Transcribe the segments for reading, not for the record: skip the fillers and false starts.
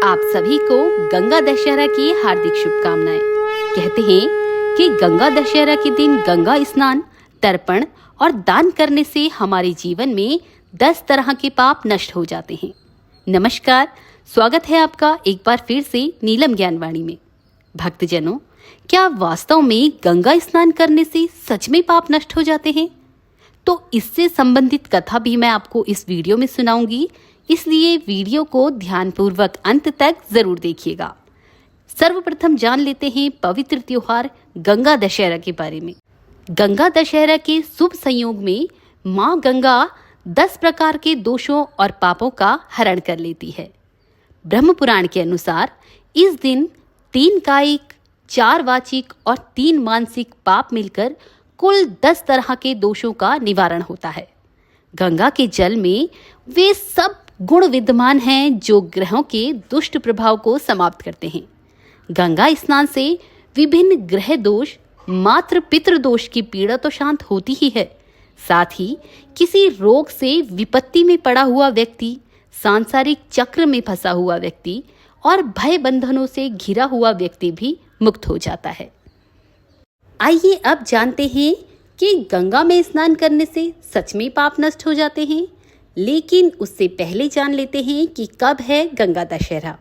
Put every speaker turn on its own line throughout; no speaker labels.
आप सभी को गंगा दशहरा की हार्दिक शुभकामनाएं। कहते हैं कि गंगा दशहरा के दिन गंगा स्नान, तर्पण और दान करने से हमारे जीवन में 10 तरह के पाप नष्ट हो जाते हैं। नमस्कार, स्वागत है आपका एक बार फिर से नीलम ज्ञानवाणी में। भक्तजनों, क्या वास्तव में गंगा स्नान करने से सच में पाप नष्ट हो जाते हैं? तो इससे संबंधित कथा भी मैं आपको इस वीडियो में सुनाऊंगी, इसलिए वीडियो को ध्यानपूर्वक अंत तक जरूर देखिएगा। सर्वप्रथम जान लेते हैं पवित्र त्योहार गंगा दशहरा के बारे में। गंगा दशहरा के शुभ संयोग में माँ गंगा 10 प्रकार के दोषों और पापों का हरण कर लेती है। ब्रह्म पुराण के अनुसार इस दिन 3 कायिक, 4 वाचिक और 3 मानसिक पाप मिलकर कुल 10 तरह के दोषों का निवारण होता है। गंगा के जल में वे सब गुण विद्यमान हैं जो ग्रहों के दुष्ट प्रभाव को समाप्त करते हैं। गंगा स्नान से विभिन्न ग्रह दोष, मातृ पितृ दोष की पीड़ा तो शांत होती ही है, साथ ही किसी रोग से विपत्ति में पड़ा हुआ व्यक्ति, सांसारिक चक्र में फंसा हुआ व्यक्ति और भय बंधनों से घिरा हुआ व्यक्ति भी मुक्त हो जाता है। आइए अब जानते हैं कि गंगा में स्नान करने से सच में पाप नष्ट हो जाते हैं, लेकिन उससे पहले जान लेते हैं कि कब है गंगा दशहरा।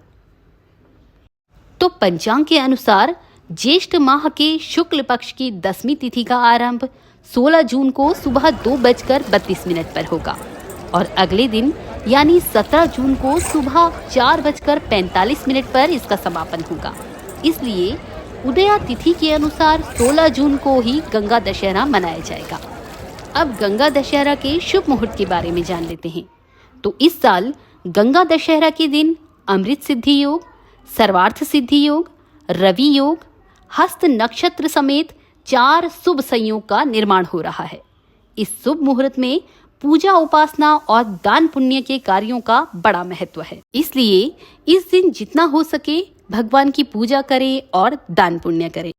तो पंचांग के अनुसार ज्येष्ठ माह के शुक्ल पक्ष की 10वीं तिथि का आरंभ 16 जून को सुबह 2:32 पर होगा और अगले दिन यानी 17 जून को सुबह 4:45 पर इसका समापन होगा। इसलिए उदया तिथि के अनुसार 16 जून को ही गंगा दशहरा मनाया जाएगा। अब गंगा दशहरा के शुभ मुहूर्त के बारे में जान लेते हैं। तो इस साल गंगा दशहरा के दिन अमृत सिद्धि योग, सर्वार्थ सिद्धि योग, रवि योग, हस्त नक्षत्र समेत 4 शुभ संयोग का निर्माण हो रहा है। इस शुभ मुहूर्त में पूजा, उपासना और दान पुण्य के कार्यों का बड़ा महत्व है। इसलिए इस दिन जितना हो सके भगवान की पूजा करें और दान पुण्य करें।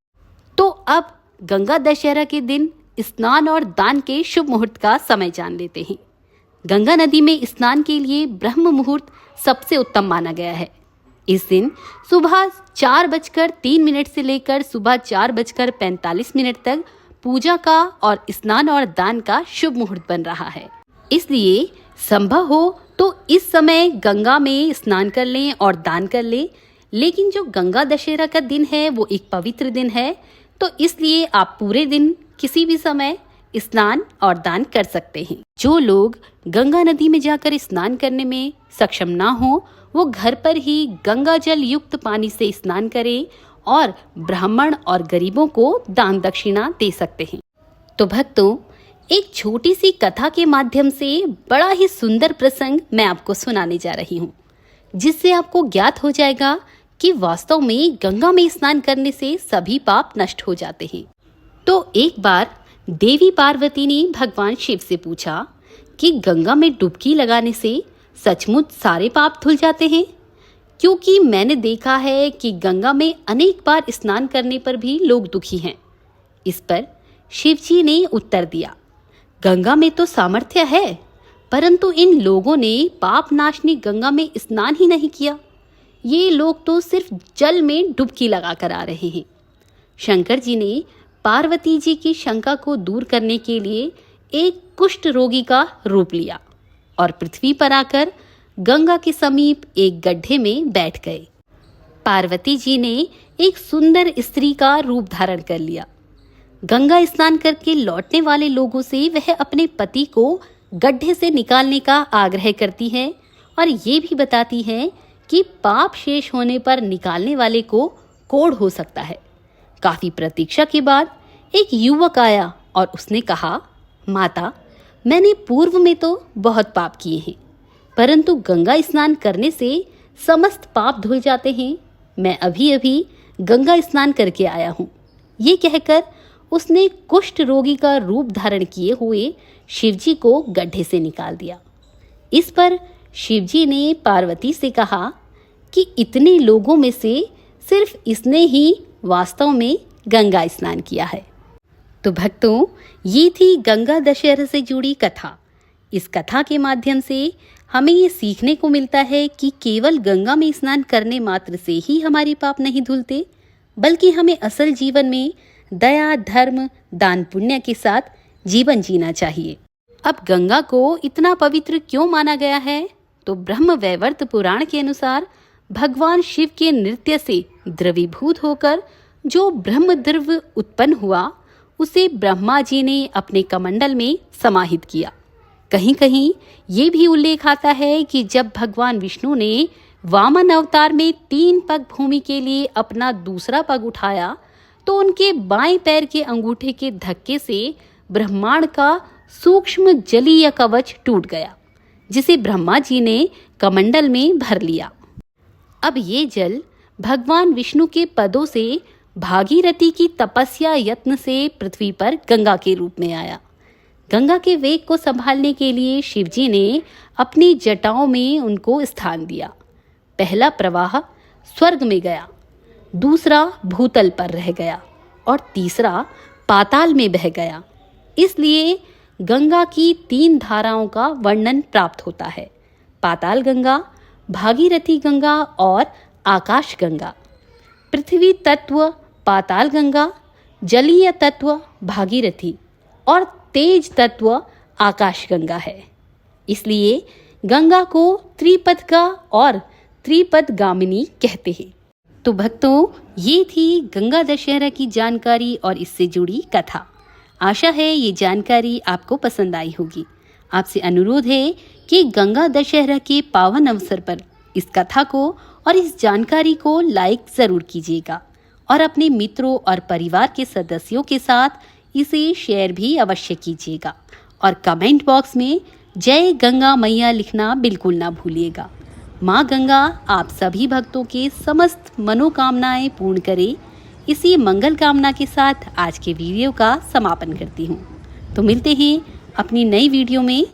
तो अब गंगा दशहरा के दिन स्नान और दान के शुभ मुहूर्त का समय जान लेते हैं। गंगा नदी में स्नान के लिए ब्रह्म मुहूर्त सबसे उत्तम माना गया है। इस दिन सुबह 4:03 से लेकर सुबह 4:45 तक पूजा का और स्नान और दान का शुभ मुहूर्त बन रहा है। इसलिए संभव हो तो इस समय गंगा में स्नान कर लें और दान कर लें। लेकिन जो गंगा दशहरा का दिन है वो एक पवित्र दिन है, तो इसलिए आप पूरे दिन किसी भी समय स्नान और दान कर सकते हैं। जो लोग गंगा नदी में जाकर स्नान करने में सक्षम ना हो, वो घर पर ही गंगा जल युक्त पानी से स्नान करें और ब्राह्मण और गरीबों को दान दक्षिणा दे सकते हैं। तो भक्तों, एक छोटी सी कथा के माध्यम से बड़ा ही सुंदर प्रसंग मैं आपको सुनाने जा रही हूँ, जिससे आपको ज्ञात हो जाएगा कि वास्तव में गंगा में स्नान करने से सभी पाप नष्ट हो जाते हैं। तो एक बार देवी पार्वती ने भगवान शिव से पूछा कि गंगा में डुबकी लगाने से सचमुच सारे पाप धुल जाते हैं? क्योंकि मैंने देखा है कि गंगा में अनेक बार स्नान करने पर भी लोग दुखी हैं। इस पर शिवजी ने उत्तर दिया, गंगा में तो सामर्थ्य है, परंतु इन लोगों ने पाप नाशनी गंगा में स्नान ही नहीं किया। ये लोग तो सिर्फ जल में डुबकी लगाकर आ रहे हैं। शंकर जी ने पार्वती जी की शंका को दूर करने के लिए एक कुष्ठ रोगी का रूप लिया और पृथ्वी पर आकर गंगा के समीप एक गड्ढे में बैठ गए। पार्वती जी ने एक सुंदर स्त्री का रूप धारण कर लिया। गंगा स्नान करके लौटने वाले लोगों से वह अपने पति को गड्ढे से निकालने का आग्रह करती है और ये भी बताती है कि पाप शेष होने पर निकालने वाले को कोढ़ हो सकता है। काफी प्रतीक्षा के बाद एक युवक आया और उसने कहा, माता, मैंने पूर्व में तो बहुत पाप किए हैं, परंतु गंगा स्नान करने से समस्त पाप धुल जाते हैं। मैं अभी अभी गंगा स्नान करके आया हूँ। ये कहकर उसने कुष्ठ रोगी का रूप धारण किए हुए शिवजी को गड्ढे से निकाल दिया। इस पर शिवजी ने पार्वती से कहा कि इतने लोगों में से सिर्फ इसने ही वास्तव में गंगा स्नान किया है। तो भक्तों, ये थी गंगा दशहरा से जुड़ी कथा। इस कथा के माध्यम से हमें ये सीखने को मिलता है कि केवल गंगा में स्नान करने मात्र से ही हमारे पाप नहीं धुलते, बल्कि हमें असल जीवन में दया, धर्म, दान, पुण्य के साथ जीवन जीना चाहिए। अब गंगा को इतना पवित्र क्यों माना गया है? तो ब्रह्म वैवर्त पुराण के अनुसार भगवान शिव के नृत्य से द्रवीभूत होकर जो ब्रह्म द्रव्य उत्पन्न हुआ, उसे ब्रह्मा जी ने अपने कमंडल में समाहित किया। कहीं कहीं ये भी उल्लेख आता है कि जब भगवान विष्णु ने वामन अवतार में 3 पग भूमि के लिए अपना दूसरा पग उठाया, तो उनके बाएं पैर के अंगूठे के धक्के से ब्रह्मांड का सूक्ष्म जलीय कवच टूट गया, जिसे ब्रह्मा जी ने कमंडल में भर लिया। अब ये जल भगवान विष्णु के पदों से भागीरथी की तपस्या यत्न से पृथ्वी पर गंगा के रूप में आया। गंगा के वेग को संभालने के लिए शिवजी ने अपनी जटाओं में उनको स्थान दिया। पहला प्रवाह स्वर्ग में गया, दूसरा भूतल पर रह गया और तीसरा पाताल में बह गया। इसलिए गंगा की 3 धाराओं का वर्णन प्राप्त होता है: पाताल गंगा, भागीरथी गंगा और आकाश गंगा। पृथ्वी तत्व पाताल गंगा, जलीय तत्व भागीरथी और तेज तत्व आकाश गंगा है। इसलिए गंगा को त्रिपथगा और त्रिपथगामिनी कहते हैं। तो भक्तों, ये थी गंगा दशहरा की जानकारी और इससे जुड़ी कथा। आशा है ये जानकारी आपको पसंद आई होगी। आपसे अनुरोध है कि गंगा दशहरा के पावन अवसर पर इस कथा को और इस जानकारी को लाइक ज़रूर कीजिएगा और अपने मित्रों और परिवार के सदस्यों के साथ इसे शेयर भी अवश्य कीजिएगा और कमेंट बॉक्स में जय गंगा मैया लिखना बिल्कुल ना भूलिएगा। माँ गंगा आप सभी भक्तों के समस्त मनोकामनाएं पूर्ण करे, इसी मंगल कामना के साथ आज के वीडियो का समापन करती हूँ। तो मिलते हैं अपनी नई वीडियो में।